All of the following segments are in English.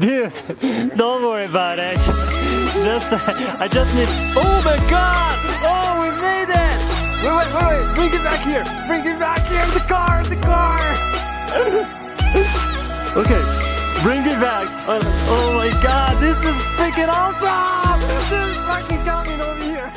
Dude, don't worry about it. I just need. Oh my God! Oh, we made it! Wait! Bring it back here! The car! Okay, bring it back. Oh my God, this is freaking awesome! This is fucking coming over here.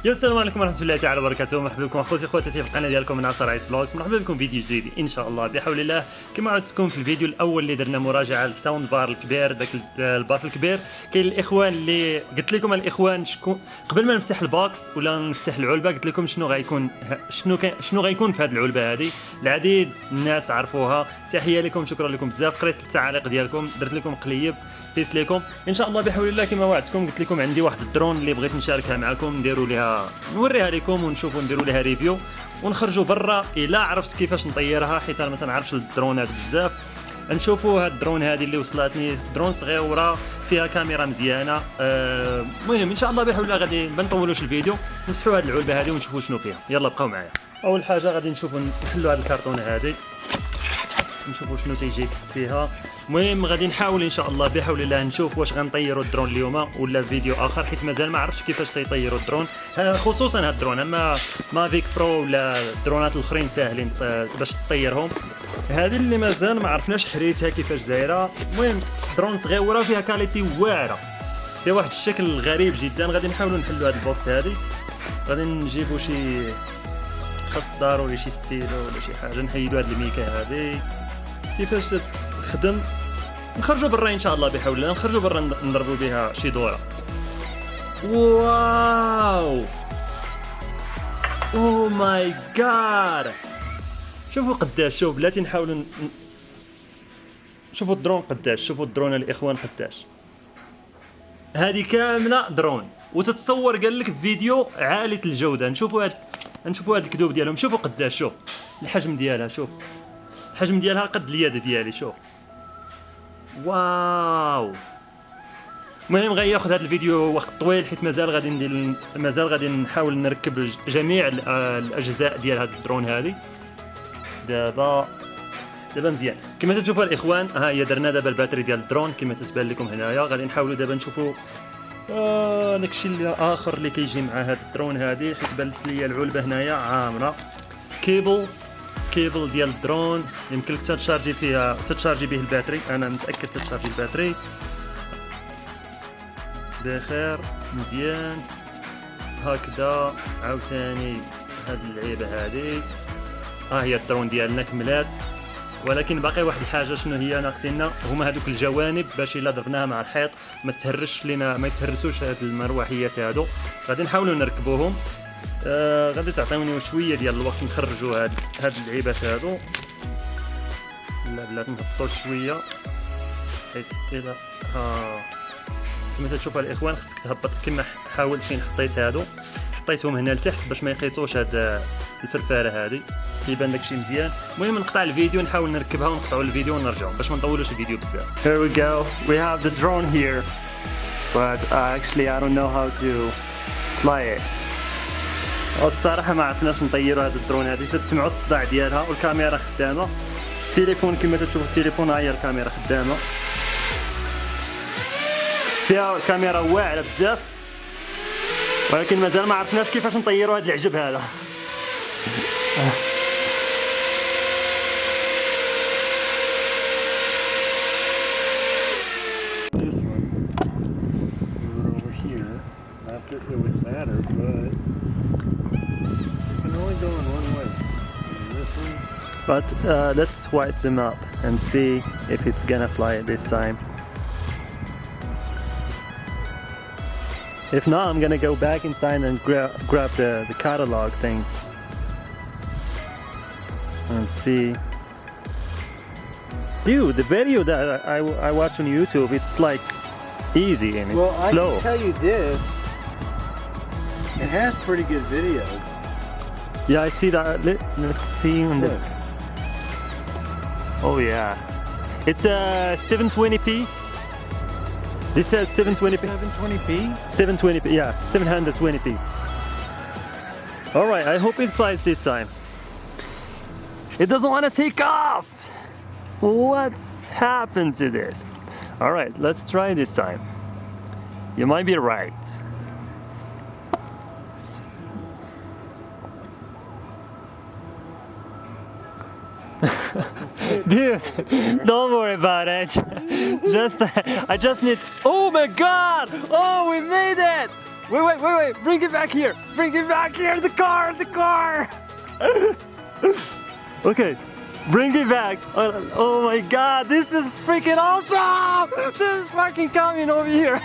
يا السلام عليكم ورحمة الله تعالى وبركاته. مرحبا بكم اخوتي خواتاتي في القناة ديالكم من عصر عيس فلوكس. مرحبا بكم فيديو جديد ان شاء الله بحول الله. كما عودتكم في الفيديو الاول اللي درنا مراجعة للساوند بار الكبير، داك الباف الكبير. كاين الاخوان اللي قلت لكم الاخوان شكون قبل ما نفتح البوكس ولا نفتح العلبة قلت لكم شنو غيكون في هذه العلبة هذه. العديد الناس عرفوها. تحية لكم، شكرا لكم بزاف. قريت التعاليق ديالكم، درت لكم قليب بيس ليكم ان شاء الله بحول الله. كما وعدتكم قلت لكم عندي واحد الدرون اللي بغيت نشاركها معكم، نديروا لها نوريها لكم ونشوفوا نديروا لها ريفيو ونخرجوا برا. الا عرفت كيفاش نطيرها حيت انا ما تنعرفش الدرونات بزاف، نشوفوا هاد الدرون هذه اللي وصلتني. درون صغيره فيها كاميرا مزيانه. المهم ان شاء الله بحول الله غادي ما نطولوش الفيديو، نفتحوا هاد العلبه هذه ونشوفوا شنو فيها. يلا بقاو معايا. اول حاجه غادي نشوفوا نحلوا هاد الكرتونه هذه نشوفوا شنو تيجي فيها. المهم غادي نحاول ان شاء الله بحول الله نشوف واش غنطيروا الدرون اليوم ولا فيديو اخر، حيت مازال ما عرفتش كيفاش سيطيروا الدرون، خصوصا هاد الدرون. اما مافيك برو ولا الدرونات الاخرين ساهلين باش تطيرهم. هذه اللي مازال ما عرفناش حريتها كيفاش دايره. المهم درون صغيره فيها كاليتي واعره، فيها واحد الشكل غريب جدا. غادي نحاولوا نحلوا هاد البوكس هذه. غادي نجيبوا شي خاص ضروري شي ستيلو ولا شي حاجه نحيدوا هاد الميكا هذه كيفاش تخدم. نخرجوا برا ان شاء الله بحول الله، نخرجوا برا نضربوا بها شي دوره. واو او ماي جاد، شوفوا قداش، شوف بلاتي نحاولوا شوفوا الدرون قداش، شوفوا الدرون الاخوان قداش. هذه كامله درون وتتصور قال لك فيديو عالية الجوده. نشوفوا هاد الكذوب ديالهم، شوفوا قداش، شوف الحجم ديالها، شوف الحجم ديالها قد اليد ديالي، شوف واو. المهم غياخذ هذا الفيديو وقت طويل حيت مازال غادي نحاول نركب جميع الاجزاء ديال هذا الدرون هذه. دابا مزيان كما تشوفوا الاخوان. ها هي درنا دابا الباتري ديال الدرون كما تتبان لكم هنايا. غادي نحاولوا دابا نشوفوا داكشي الاخر اللي كيجي مع هذا الدرون هذه، حيت بانت لي العلبه هنايا عامره. كيبل ديال الدرون يمكن لك تتشارجي به الباتري. انا متاكد تتشارجي الباتري بخير مزيان هكذا. عاوتاني هاد اللعيبه هذه. هي الدرون ديالنا كملات، ولكن باقي واحد الحاجه شنو هي ناقصينا، هما هذوك الجوانب باش الا ضربناها مع الحيط ما يتهرسوش هاد المروحيات هادو. غادي نحاولوا نركبوهم. غادي تعطيوني شويه ديال الوقت نخرجوا هاد اللعيبات هادو. لا بلاتي نهبطوا شويه حيت الا كما تشوفوا الاخوان خصك تهبط كما حاولت فين حطيتهم هنا لتحت باش ما يقيسوش هاد الفرفاره هذه. كيبان داكشي مزيان. المهم نقطع الفيديو نحاول نركبها ونقطعوا الفيديو ونرجعوا باش ما نطولوش الفيديو بزاف. Here we go. We have the drone here. But actually I don't know how to fly it. الصراحه ما عرفناش نطيروا هذا الدرون هذه. تسمعوا الصداع ديالها والكاميرا خدامه. التليفون كما تشوفوا التليفون هي الكاميرا خدامه، فيها الكاميرا واعره بزاف، ولكن مازال ما عرفناش كيفاش نطيروا هذا العجب هذا. It would matter, but I'm only going one way. This one. But let's swipe them up and see if it's gonna fly this time. If not, I'm gonna go back inside and grab the catalog things and see. Dude, the video that I watch on YouTube, it's like easy and well, I slow. can tell you this. It has pretty good video. Yeah, I see that. Let's see on the. Oh yeah, it's a 720p. This says 720p. 720p. 720p. Yeah, 720p. All right. I hope it flies this time. It doesn't want to take off. What's happened to this? All right, let's try this time. You might be right. Dude, don't worry about it. I just need. Oh my God! Oh, we made it! Wait! Bring it back here! Bring it back here! The car! Okay, bring it back. Oh my God! This is freaking awesome! She's fucking coming over here.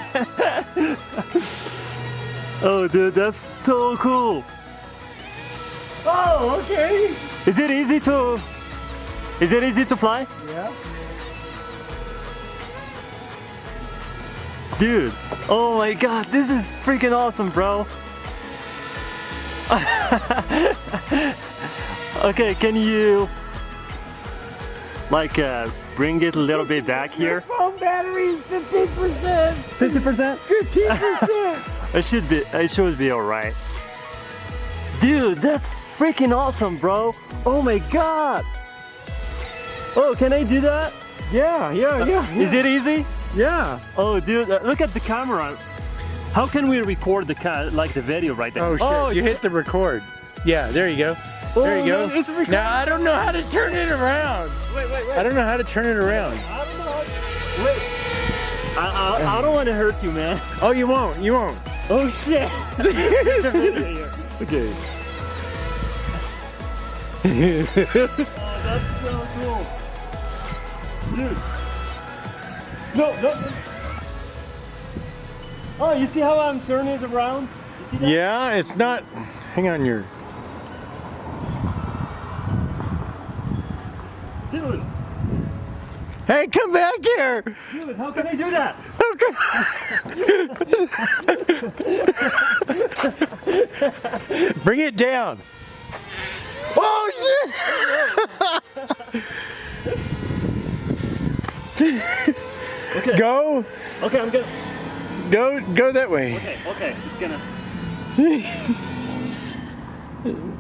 Oh, dude, that's so cool. Oh, okay. Is it easy to fly? Yeah. Dude, oh my God, this is freaking awesome, bro. Okay, can you like bring it a little bit back here? Phone battery is 15%. 50%? 15%. It should be all right. Dude, that's freaking awesome, bro. Oh my God. Oh, can I do that? Yeah. Is it easy? Yeah. Oh, dude, look at the camera. How can we record the video right there? Oh shit! You hit the record. Yeah, there you go. There you go. Man, it's recording. Now I don't know how to turn it around. Wait. I don't know how to turn it around. I don't know. Wait. I don't want to hurt you, man. Oh, you won't. Oh shit. Okay. Oh, that's so cool. Dude. No. Oh, you see how I'm turning it around? You see that? Yeah, it's not. Hang on, your. Dude, Hey, come back here! dude, how can I do that? Bring it down. Oh shit! Okay. Go. Okay, I'm gonna. Go that way. Okay, it's gonna.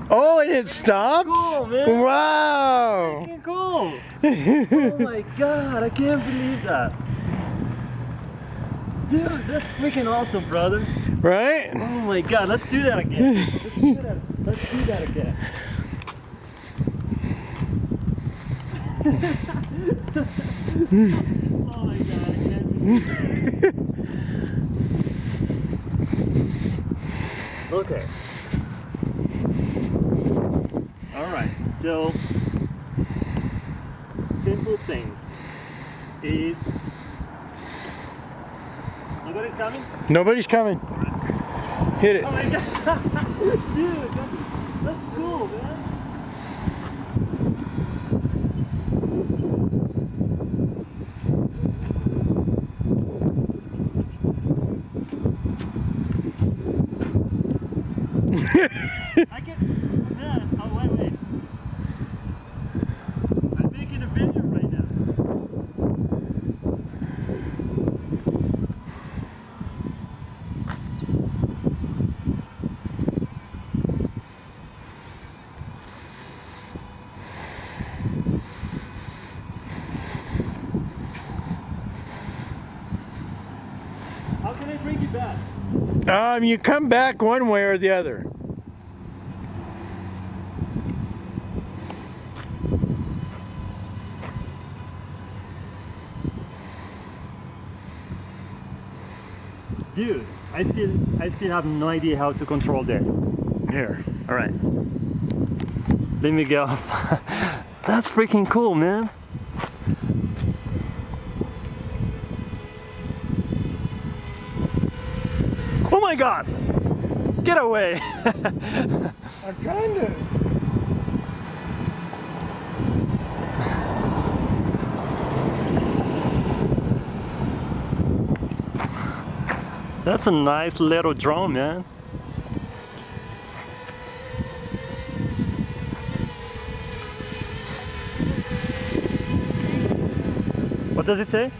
Oh, and it stops? Cool, man. Wow. Freaking cool. Oh my God, I can't believe that. Dude, that's freaking awesome, brother. Right? Oh my God, let's do that again. Let's do that again. Oh my God, I can't believe it. Okay. Alright, so simple things is nobody's coming? Nobody's coming. Hit it. Oh my God! Dude, that's cool, man. I can. Man, oh wait. I'm making a video right now. How can I bring you back? You come back one way or the other. Dude, I still have no idea how to control this. Here. All right. Let me go. That's freaking cool, man. Oh my God! Get away! I'm trying to. That's a nice little drone, man. What does it say? It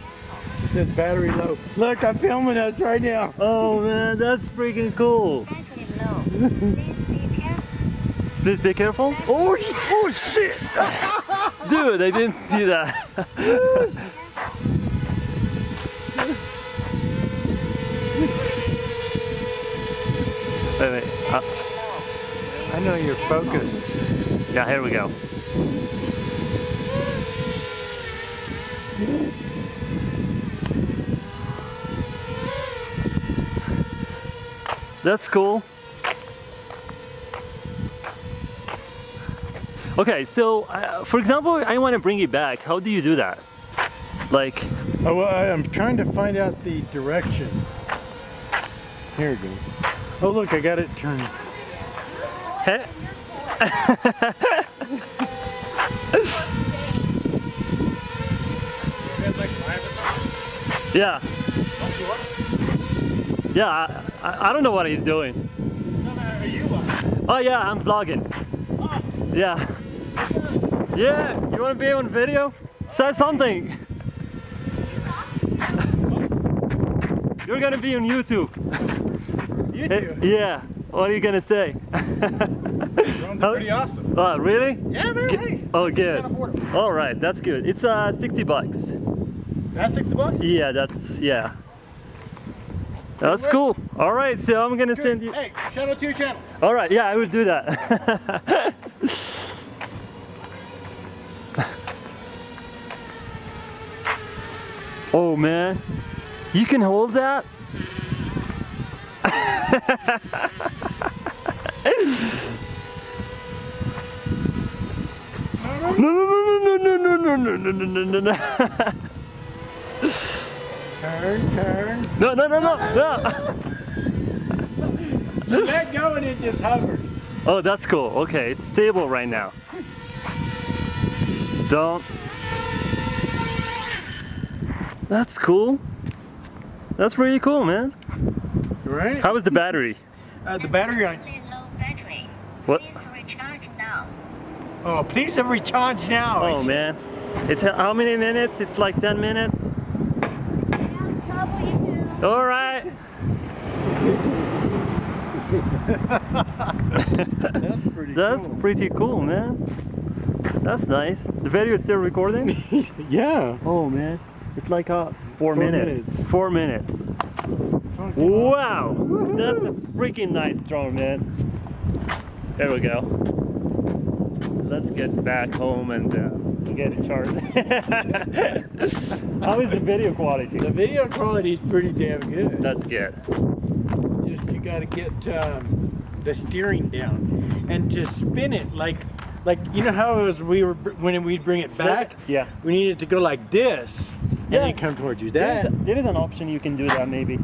says battery low. Look, I'm filming us right now. Oh man, that's freaking cool. Battery low. Please be careful. Please be careful. Oh shit! Dude, I didn't see that. Wait. I know you're focused. Yeah, here we go. That's cool. Okay, so for example, I want to bring it back. How do you do that? Like, Oh, well, I'm trying to find out the direction. Here we go. Oh, look, I got it turned. hey? Yeah. Yeah, I don't know what he's doing. Are you on? Oh yeah, I'm vlogging. Yeah. Yeah, you want to be on video? Say something. You're gonna be on YouTube. YouTube? Yeah. What are you gonna say? Drones are pretty awesome. Oh, really? Yeah, man. Hey. Oh, good. Can't afford 'em. All right, that's good. It's $60. That's $60? Yeah, yeah. That's cool. All right, so I'm gonna send you. Hey, shout out to your channel. All right, yeah, I will do that. Oh man, you can hold that? No. Turn. No. You let go and it just hovers. Oh, that's cool. Okay, it's stable right now. Don't. That's cool. That's pretty cool, man. Right? How is the battery? The battery on. Low battery. What? Please recharge now. Oh, please have recharge now. Oh man. It's how many minutes? It's like 10 minutes. All right. That's pretty cool, man. That's nice. The video is still recording? Yeah. Oh man. It's like 4 4 minutes. minutes. 4 minutes. Wow. That's a freaking nice drone, man. There we go. Let's get back home and get it charged. How is the video quality? The video quality is pretty damn good. That's good. Just you got to get the steering down and to spin it like you know how it was when we'd bring it back. Yeah. We needed to go like this Yeah. and then come towards you. That There is an option you can do that maybe.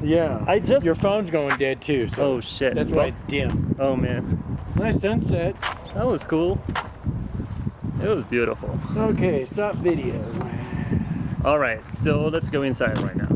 yeah. Your phone's going dead too. So Oh shit. that's why it's dim. Oh man. Nice sunset. That was cool. It was beautiful. Okay, stop video. All right, so let's go inside right now.